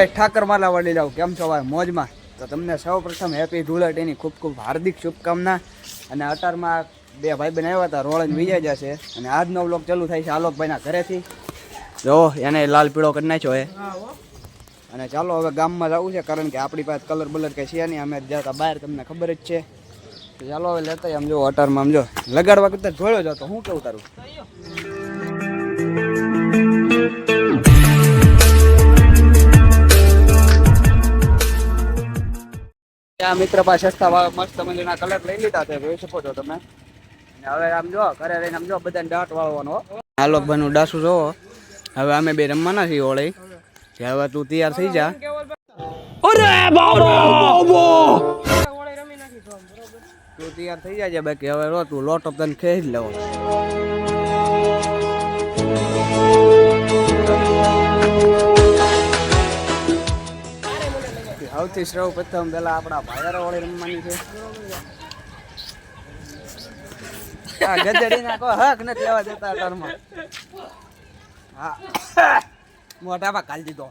જય ઠાકર માલા વડી જાવ કેમ છો ભાઈ મોજમાં? તો તમને સૌ પ્રથમ હેપી ધૂળેટીની ખૂબ ખૂબ હાર્દિક શુભકામના. અને અટારમાં બે ભાઈ બહેન આવ્યા હતા, રોળીને વિજય જશે. અને આજનો વ્લોગ ચાલુ થાય છે આલોકભાઈના ઘરેથી. જો એને લાલ પીળો કરી નાખ્યો હે. અને ચાલો હવે ગામમાં જવું છે, કારણ કે આપણી પાસે કલર બલર કંઈ છે નહીં. અમે જતા બહાર, તમને ખબર જ છે. તો ચાલો હવે લેતા આમ જો અટારમાં આમ જો લગાડવા કરતા જોયો જતો. હું કેવું તારું? આ મિત્ર પાસે સસ્તા મસ્ત મંદિરના કલર લઈ લીધા છે, જોઈ શકો છો તમે. અને હવે આમ જો ઘરે રહીને આમ જો બધાને દાંત વાળવાનો. આલોકભાઈનું ડાસું જોવો. હવે અમે બે રમવાના છીએ હોળી. હવે તું તૈયાર થઈ જા. તું તૈયાર થઈ જાય બાકી હવે રો તું લોટ તને ખેંચ લેવો. સૌથી સૌ પ્રથમ પેલા આપણા ભાઈયારા વાળી રમવાની છે. આ ગધેડી ના કોઈ હક નથી લેવા દેતા ઘરમાં. હા મોટા પા કાલ દીધો.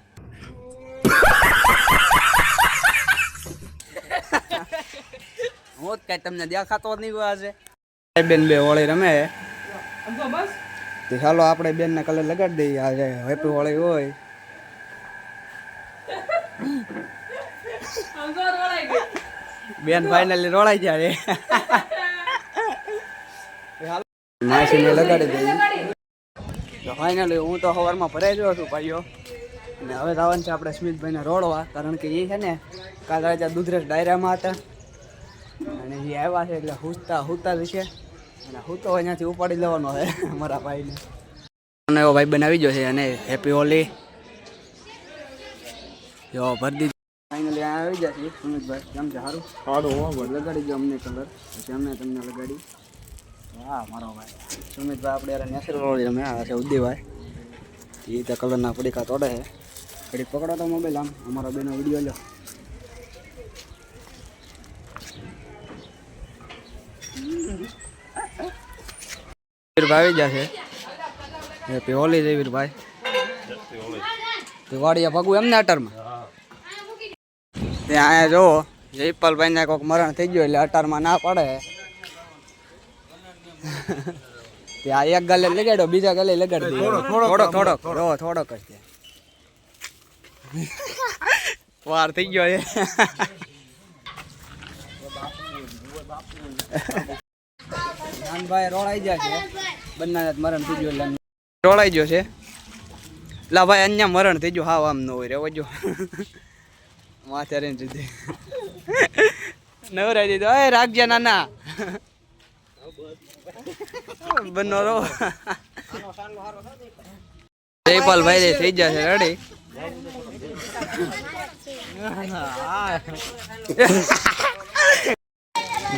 હું જ કઈ તમને દેખાતો નહીં હોય છે. બેન બે હોળી રમે. ચાલો આપણે બેન ના કલર લગાડી દઈએ. આજે હેપી હોળી હોય. બેન ફાઇનલી રોળાઈ જાય. માસીને લગાડી દઈએ. ફાઇનલી હું તો સવારમાં ભરાઈ ગયો છું ભાઈઓ. અને હવે જવાનું છે આપણે સ્મિતભાઈને રોડવા, કારણ કે એ છે ને કાલ રાજા દુધરેશ ડાયરામાં હતા. અને એ આવ્યા છે એટલે હુતા છે. અને હું તો અહીંયાથી ઉપાડી લેવાનો છે મારા ભાઈને. એવો ભાઈ બનાવી ગયો છે. અને હેપી હોલી જો ભરી દીધું. ફાઇનલી આ આવી જશે સુમિતભાઈ. કેમ છે? સારું સારું લગાડી દો અમને કલર, પછી અમે તમને લગાડી. હા મારો ભાઈ સુમિતભાઈ આપણે યાર નેચરલ રોળી અમે આ છે ઉદયભાઈ. એ તો કલરના પડીકા તોડે છે. ઘડી પકડો તો મોબાઈલ, આમ અમારો બેનો વિડીયો લો. વીરભાઈ આવી જશે. હેપી હોલી છે વીરભાઈ. વાડિયા પગું એમને અટારમાં ત્યાં અહીંયા જોવો જયપાલભાઈ ને કોઈક મરણ થઈ ગયું એટલે અટારમાં ના પડે. ત્યાં એક ગાલે લગાડ્યો, બીજા ગાલે લગાડી દીધો. થોડોક જ વાર થઈ ગયો છે. ભાઈ રોળાઈ જાય છે. બંને મરણ થઈ ગયું એટલે રોળાઈ ગયો છે. લા ભાઈ અહીંયા મરણ થઈ ગયું. હા આમ ન હોય રેવા જો માથે રહીને દીધી નવરાઈ દીધો. એ રાખજે નાના બનો રો. જયપાલભાઈ થઈ જશે રેડી.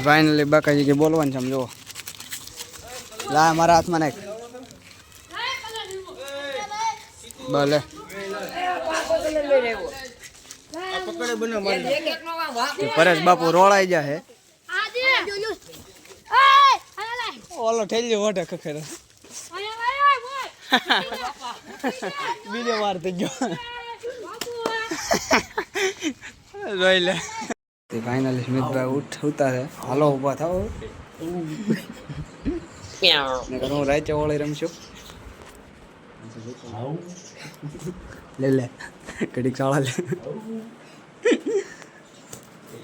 ફાઇનલી બાકાજી કે બોલવાનું છે સમજો. લા મારા હાથમાં નાખ ભલે. પરેશ બાપુ રોળાઈ જાય. ઓલો ઠેલી વોટે ખખેર બીજો વાર થઈ ગયો. જોઈ લે. ફાઇનલી સ્મિતભાઈ ઉઠતા છે. હાલો ઉભા થાવ. હું રાઈચે ઓળી રમશું. લે કડીક સાળા લે.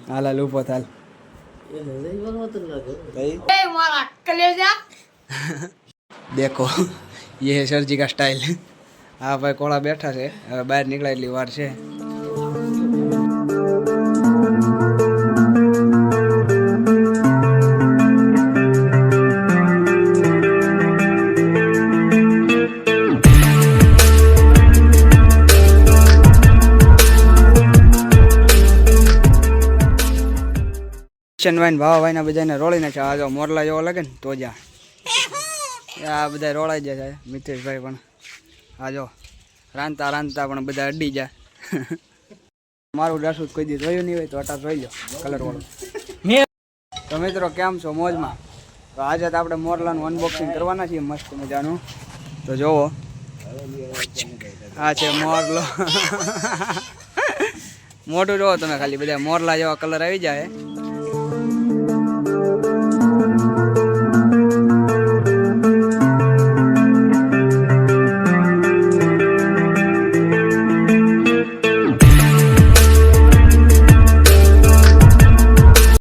હાલ ઉભો થાલ. देखो ये है सर जी का स्टाइल. हाँ भाई कोड़ा बैठा है. હવે બહાર નીકળ્યા એટલી વાર છે. કિશનભાઈ ભાવાભાઈ બધાને રોળીને છે. આ જો મોરલા જેવો લાગે ને તો જા આ બધા રોળાઈ જાય છે. મિતેશભાઈ પણ આ જો રાંધતા પણ બધા અડી જાય. મારું ડાસું કોઈ દી જોયું નહીં હોય તો અટાર જોઈ લો કલર વાળું. તો મિત્રો કેમ છો? મોજમાં? તો આજે તો આપણે મોરલાનું અનબોક્સિંગ કરવાના છીએ મસ્ત મજાનું. તો જોવો આ છે મોરલો. મોઢું જોવો તમે ખાલી બધા મોરલા જેવા કલર આવી જાય